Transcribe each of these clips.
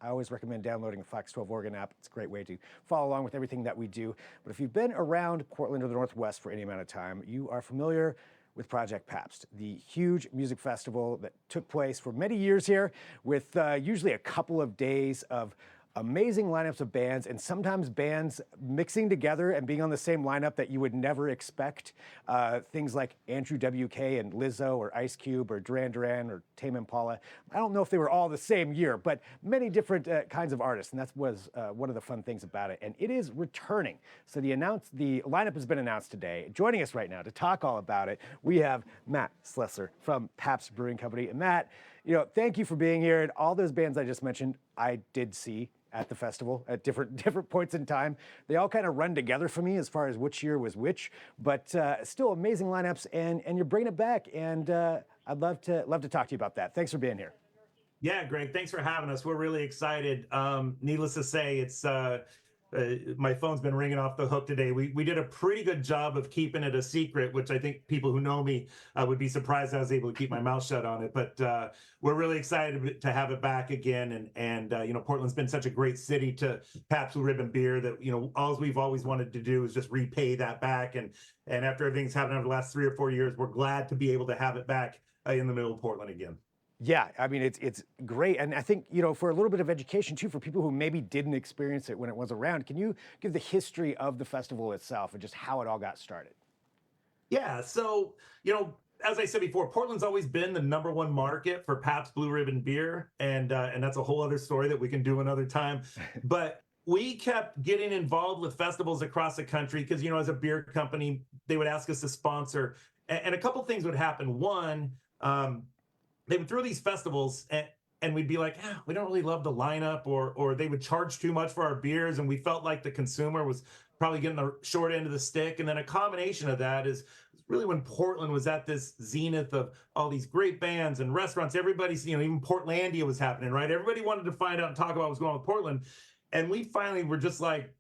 I always recommend downloading the Fox 12 Oregon app. It's a great way to follow along with everything that we do. But if you've been around Portland or the Northwest for any amount of time, you are familiar with Project Pabst, the huge music festival that took place for many years here with usually a couple of days of amazing lineups of bands, and sometimes bands mixing together and being on the same lineup that you would never expect. Things like Andrew WK and Lizzo, or Ice Cube, or Duran Duran, or Tame Impala. I don't know if they were all the same year, but many different kinds of artists, and that was one of the fun things about it. And it is returning. So the lineup has been announced today. Joining us right now to talk all about it, we have Matt Slessor from Pabst Brewing Company. And Matt, thank you for being here. And all those bands I just mentioned, I did see at the festival at different points in time. They all kind of run together for me as far as which year was which, but still amazing lineups, and you're bringing it back, and I'd love to talk to you about that. Thanks for being here. Yeah, Greg, thanks for having us. We're really excited. Needless to say, it's my phone's been ringing off the hook today. We did a pretty good job of keeping it a secret, which I think people who know me would be surprised I was able to keep my mouth shut on it. But we're really excited to have it back again. And Portland's been such a great city to Pabst Blue Ribbon beer that, all we've always wanted to do is just repay that back. And after everything's happened over the last 3 or 4 years, we're glad to be able to have it back in the middle of Portland again. Yeah, I mean, it's great. And I think, for a little bit of education too, for people who maybe didn't experience it when it was around, can you give the history of the festival itself and just how it all got started? Yeah, so, as I said before, Portland's always been the #1 market for Pabst Blue Ribbon beer. And that's a whole other story that we can do another time. But we kept getting involved with festivals across the country because, as a beer company, they would ask us to sponsor. And a couple things would happen. One, they would throw these festivals and we'd be like, we don't really love the lineup, or they would charge too much for our beers. And we felt like the consumer was probably getting the short end of the stick. And then a combination of that is really when Portland was at this zenith of all these great bands and restaurants. Everybody's, even Portlandia was happening, right? Everybody wanted to find out and talk about what's going on with Portland. And we finally were just like,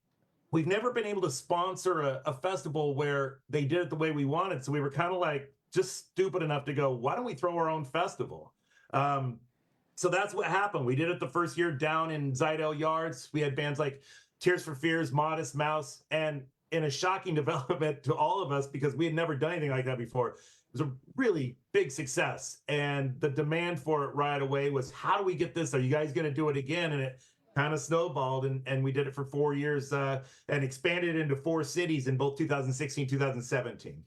we've never been able to sponsor a festival where they did it the way we wanted. So we were kind of like, just stupid enough to go, why don't we throw our own festival? So that's what happened. We did it the first year down in Zidell Yards. We had bands like Tears for Fears, Modest Mouse, and in a shocking development to all of us, because we had never done anything like that before, it was a really big success. And the demand for it right away was, how do we get this? Are you guys going to do it again? And it kind of snowballed, and we did it for 4 years and expanded into 4 cities in both 2016, 2017.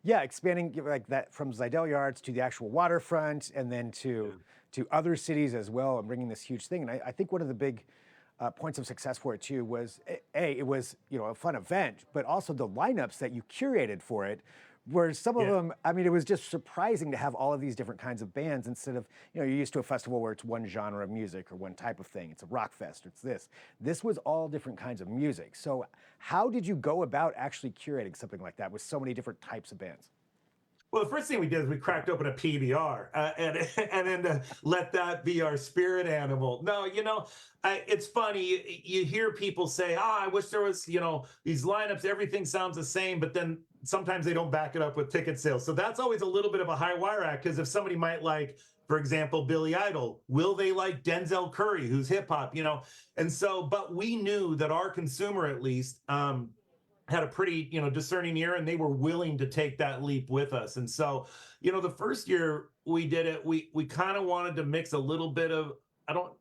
Yeah, expanding like that from Zidell Yards to the actual waterfront, and then to other cities as well, and bringing this huge thing. And I think one of the big points of success for it too was it was a fun event, but also the lineups that you curated for it. Where some of them, I mean, it was just surprising to have all of these different kinds of bands instead of, you're used to a festival where it's one genre of music or one type of thing. It's a rock fest, it's this. This was all different kinds of music. So how did you go about actually curating something like that with so many different types of bands? Well, the first thing we did is we cracked open a PBR and then let that be our spirit animal. No, it's funny. You hear people say, I wish there was, these lineups, everything sounds the same, but then sometimes they don't back it up with ticket sales. So that's always a little bit of a high wire act, because if somebody might like, for example, Billy Idol, will they like Denzel Curry, who's hip hop, And so, but we knew that our consumer, at least, had a pretty, discerning ear, and they were willing to take that leap with us. And so, the first year we did it, we kind of wanted to mix a little bit of, I don't,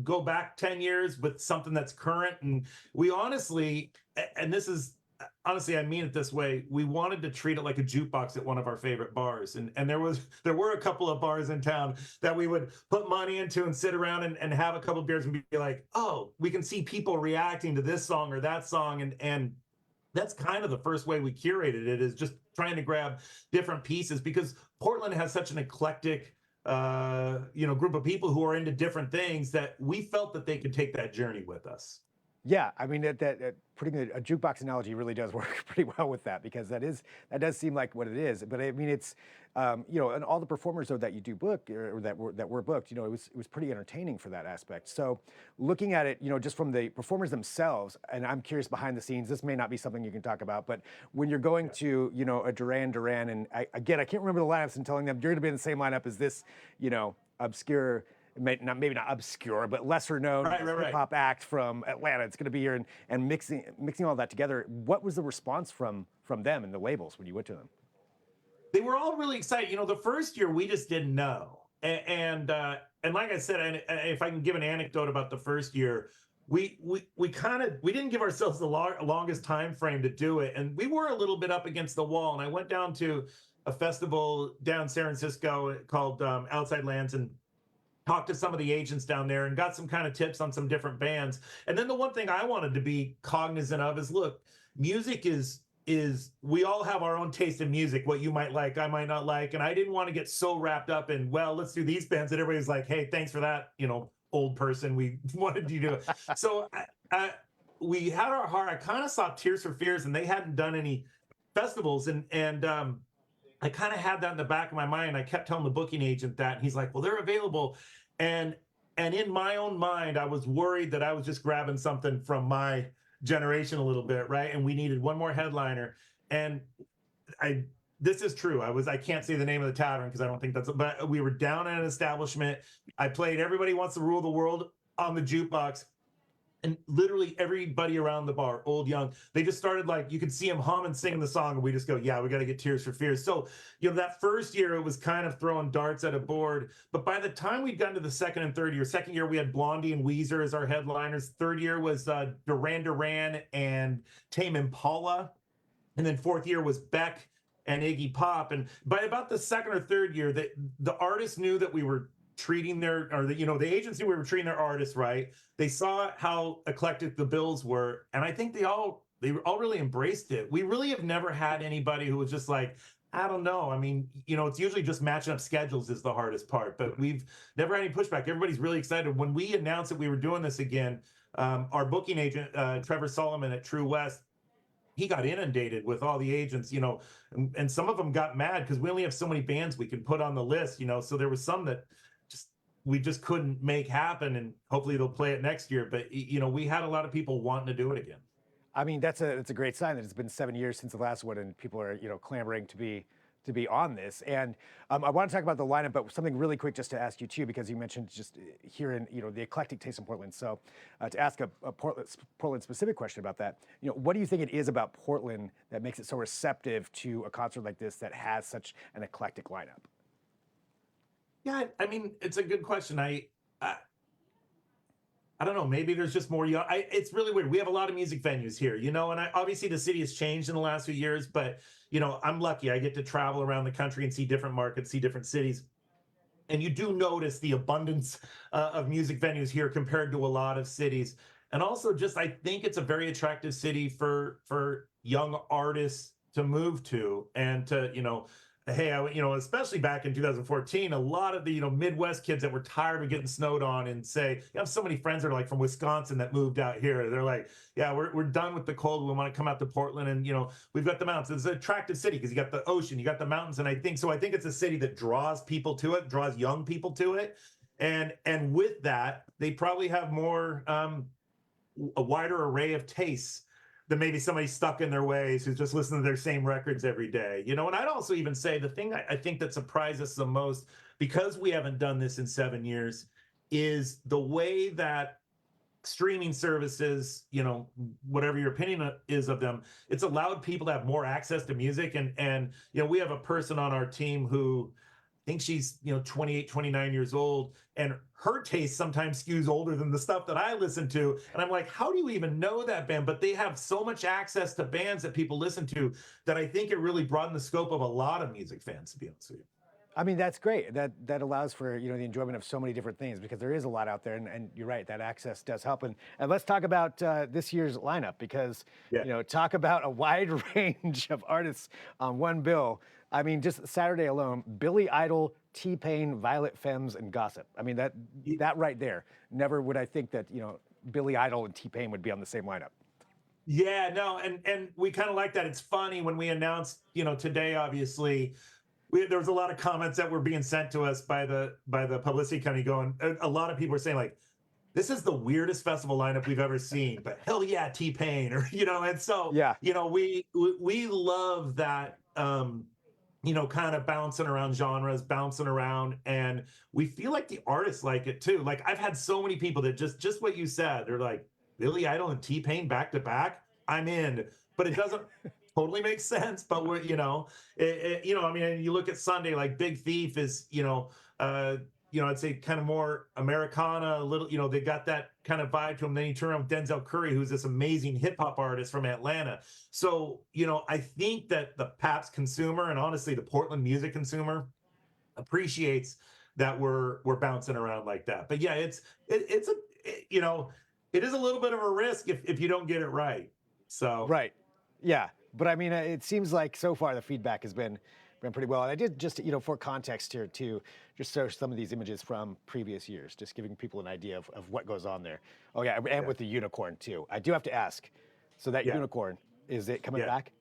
go back 10 years with something that's current. And we honestly, and this is, honestly, I mean it this way, we wanted to treat it like a jukebox at one of our favorite bars. And there were a couple of bars in town that we would put money into and sit around and have a couple of beers and be like, oh, we can see people reacting to this song or that song. And that's kind of the first way we curated it, is just trying to grab different pieces, because Portland has such an eclectic, group of people who are into different things, that we felt that they could take that journey with us. Yeah, I mean, that putting a jukebox analogy really does work pretty well with that, because that does seem like what it is. But I mean, it's and all the performers though that you do book, or that were booked, it was pretty entertaining for that aspect. So looking at it, just from the performers themselves, and I'm curious behind the scenes, this may not be something you can talk about, but when you're going to a Duran Duran, and I can't remember the lineups, and telling them you're going to be in the same lineup as this obscure maybe not obscure, but lesser known Right, right, hip right. hop act from Atlanta. It's going to be here, and mixing all that together. What was the response from them and the labels when you went to them? They were all really excited. The first year we just didn't know, and like I said, and if I can give an anecdote about the first year, we didn't give ourselves the longest time frame to do it, and we were a little bit up against the wall. And I went down to a festival down San Francisco called Outside Lands, and talked to some of the agents down there and got some kind of tips on some different bands. And then the one thing I wanted to be cognizant of is, look, music is we all have our own taste in music. What you might like, I might not like. And I didn't want to get so wrapped up in, well, let's do these bands that everybody's like, hey, thanks for that, old person. We wanted you to do it. So we had our heart. I kind of saw Tears for Fears, and they hadn't done any festivals, and I kind of had that in the back of my mind. I kept telling the booking agent that, and he's like, well, they're available. And in my own mind, I was worried that I was just grabbing something from my generation a little bit, right? And we needed one more headliner. And this is true. I can't say the name of the tavern because I don't think but we were down at an establishment. I played Everybody Wants to Rule the World on the jukebox. And literally everybody around the bar, old, young, they just started, like, you could see them hum and sing the song, and we just go, yeah, we got to get Tears for Fears. So, that first year it was kind of throwing darts at a board. But by the time we'd gotten to the second and third year, second year we had Blondie and Weezer as our headliners. Third year was Duran Duran and Tame Impala. And then fourth year was Beck and Iggy Pop. And by about the second or third year, the artists knew that we were treating the agency, we were treating their artists right. They saw how eclectic the bills were, and I think they all really embraced it. We really have never had anybody who was just like, I don't know. I mean, it's usually just matching up schedules is the hardest part, but we've never had any pushback. Everybody's really excited. When we announced that we were doing this again, our booking agent, Trevor Solomon at True West, he got inundated with all the agents, and some of them got mad because we only have so many bands we can put on the list, so there was some that we just couldn't make happen, and hopefully they'll play it next year. But we had a lot of people wanting to do it again. I mean, that's a great sign that it's been 7 years since the last one, and people are clamoring to be on this. And I want to talk about the lineup, but something really quick just to ask you too, because you mentioned just hearing the eclectic taste in Portland. So to ask a Portland specific question about that, what do you think it is about Portland that makes it so receptive to a concert like this that has such an eclectic lineup? Yeah, I mean, it's a good question. I don't know. Maybe there's just more young. It's really weird. We have a lot of music venues here, and obviously the city has changed in the last few years. But I'm lucky. I get to travel around the country and see different markets, see different cities, and you do notice the abundance of music venues here compared to a lot of cities. And also, just I think it's a very attractive city for young artists to move to, and to hey, especially back in 2014, a lot of the Midwest kids that were tired of getting snowed on, and say, I have so many friends that are like from Wisconsin that moved out here. They're like, yeah, we're done with the cold. We want to come out to Portland, and we've got the mountains. It's an attractive city because you got the ocean, you got the mountains, and I think it's a city that draws people to it, draws young people to it, and with that, they probably have more a wider array of tastes than maybe somebody stuck in their ways who's just listening to their same records every day. And I'd also even say the thing I think that surprised us the most, because we haven't done this in 7 years, is the way that streaming services, whatever your opinion is of them, it's allowed people to have more access to music. And we have a person on our team who I think she's 28, 29 years old, and her taste sometimes skews older than the stuff that I listen to. And I'm like, how do you even know that band? But they have so much access to bands that people listen to that I think it really broadened the scope of a lot of music fans, to be honest with you. I mean, that's great. That allows for the enjoyment of so many different things, because there is a lot out there, and you're right, that access does help. And let's talk about this year's lineup, because talk about a wide range of artists on one bill. I mean, just Saturday alone, Billy Idol, T-Pain, Violet Femmes, and Gossip. I mean, that right there. Never would I think that Billy Idol and T-Pain would be on the same lineup. Yeah, no, and we kind of like that. It's funny when we announced today, obviously. There was a lot of comments that were being sent to us by the publicity company going, a lot of people were saying, like, this is the weirdest festival lineup we've ever seen, but hell yeah, T-Pain, or and so yeah, we love that kind of bouncing around genres, bouncing around, and we feel like the artists like it too. Like I've had so many people that just what you said, they're like Billy Idol and T-Pain back to back. I'm in, but it doesn't totally make sense. But we're I mean, you look at Sunday, like Big Thief is uh, I'd say kind of more Americana, a little, they got that kind of vibe to him. Then you turn around with Denzel Curry, who's this amazing hip hop artist from Atlanta. So, I think that the Pabst consumer and honestly the Portland music consumer appreciates that we're bouncing around like that. But yeah, it's a it is a little bit of a risk if you don't get it right. So Right. Yeah. But I mean, it seems like so far the feedback has been pretty well. And I did just, for context here too, just show some of these images from previous years, just giving people an idea of what goes on there. Oh yeah, and yeah, with the unicorn too. I do have to ask. So that yeah, unicorn, is it coming yeah. back?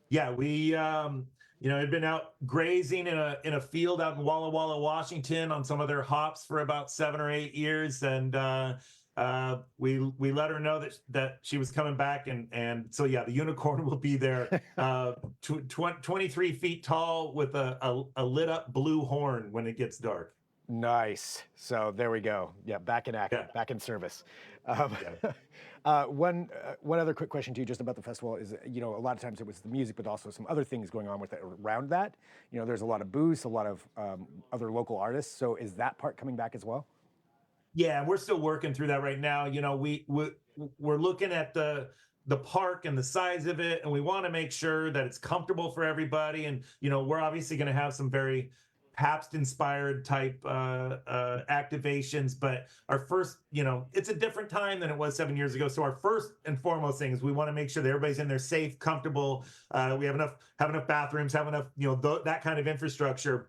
Yeah, we had been out grazing in a field out in Walla Walla, Washington, on some of their hops for about 7 or 8 years, and we let her know that she was coming back, and so yeah, the unicorn will be there, 23 feet tall with a lit up blue horn when it gets dark. Nice. So there we go. Yeah, back in action, Yeah, back in service. Um, yeah. one other quick question to you, just about the festival is, a lot of times it was the music, but also some other things going on with it around that. There's a lot of booths, a lot of other local artists. So is that part coming back as well? Yeah, we're still working through that right now. We're looking at the park and the size of it, and we want to make sure that it's comfortable for everybody. And we're obviously going to have some very Pabst inspired type activations. But our first, it's a different time than it was 7 years ago. So our first and foremost thing is we want to make sure that everybody's in there safe, comfortable. We have enough bathrooms, have enough, that kind of infrastructure.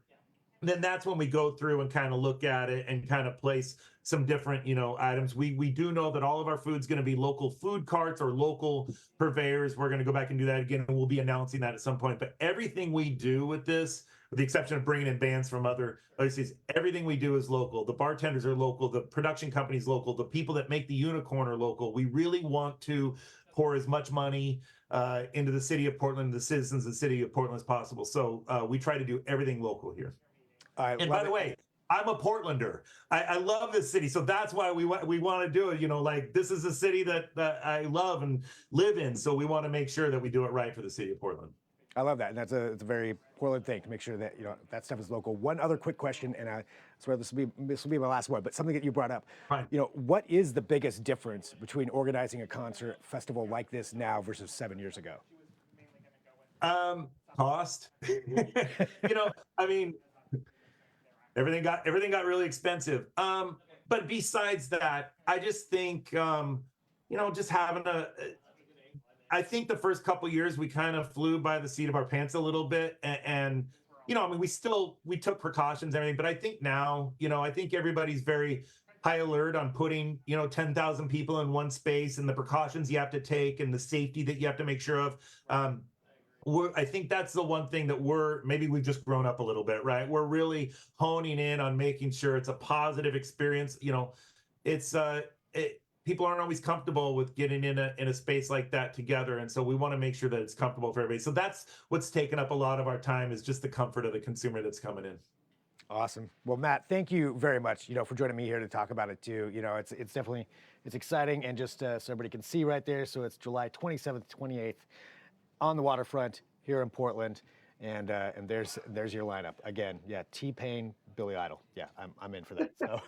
Then that's when we go through and kind of look at it and kind of place some different items. We do know that all of our food's going to be local food carts or local purveyors. We're going to go back and do that again, and we'll be announcing that at some point. But everything we do with this, with the exception of bringing in bands from other cities, everything we do is local. The bartenders are local, the production company's local, the people that make the unicorn are local. We really want to pour as much money into the city of Portland, the citizens of the city of Portland as possible. So we try to do everything local here. I And love by the it. way, I'm a Portlander. I love this city, so that's why we want to do it. Like this is a city that I love and live in, so we want to make sure that we do it right for the city of Portland. I love that, and it's a very Portland thing to make sure that that stuff is local. One other quick question, and I swear this will be my last one, but something that you brought up. Right. What is the biggest difference between organizing a concert festival like this now versus 7 years ago? Cost. I mean, everything got really expensive. But besides that, I just think just having I think the first couple years we kind of flew by the seat of our pants a little bit, and I mean, we took precautions and everything, but I think now, I think everybody's very high alert on putting 10,000 people in one space and the precautions you have to take and the safety that you have to make sure of. I think that's the one thing that maybe we've just grown up a little bit, right? We're really honing in on making sure it's a positive experience. It's people aren't always comfortable with getting in a space like that together, and so we want to make sure that it's comfortable for everybody. So that's what's taken up a lot of our time, is just the comfort of the consumer that's coming in. Awesome. Well, Matt, thank you very much, for joining me here to talk about it too. It's definitely exciting, and just so everybody can see right there. So it's July 27th, 28th. On the waterfront here in Portland, and there's your lineup again. Yeah, T-Pain, Billy Idol. Yeah, I'm in for that. So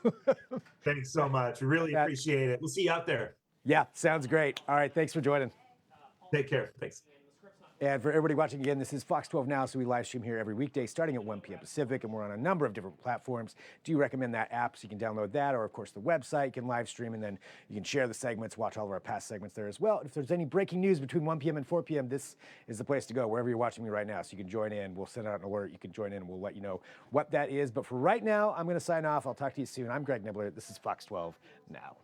Thanks so much. We really appreciate it. We'll see you out there. yeah, sounds great. All right, thanks for joining. Take care. Thanks. And for everybody watching again, this is Fox 12 Now, so we live stream here every weekday starting at 1 p.m. Pacific, and we're on a number of different platforms. Do you recommend that app so you can download that, or of course the website? You can live stream, and then you can share the segments, watch all of our past segments there as well. If there's any breaking news between 1 p.m. and 4 p.m., this is the place to go, wherever you're watching me right now. So you can join in. We'll send out an alert. You can join in, and we'll let you know what that is. But for right now, I'm going to sign off. I'll talk to you soon. I'm Greg Nibbler. This is Fox 12 Now.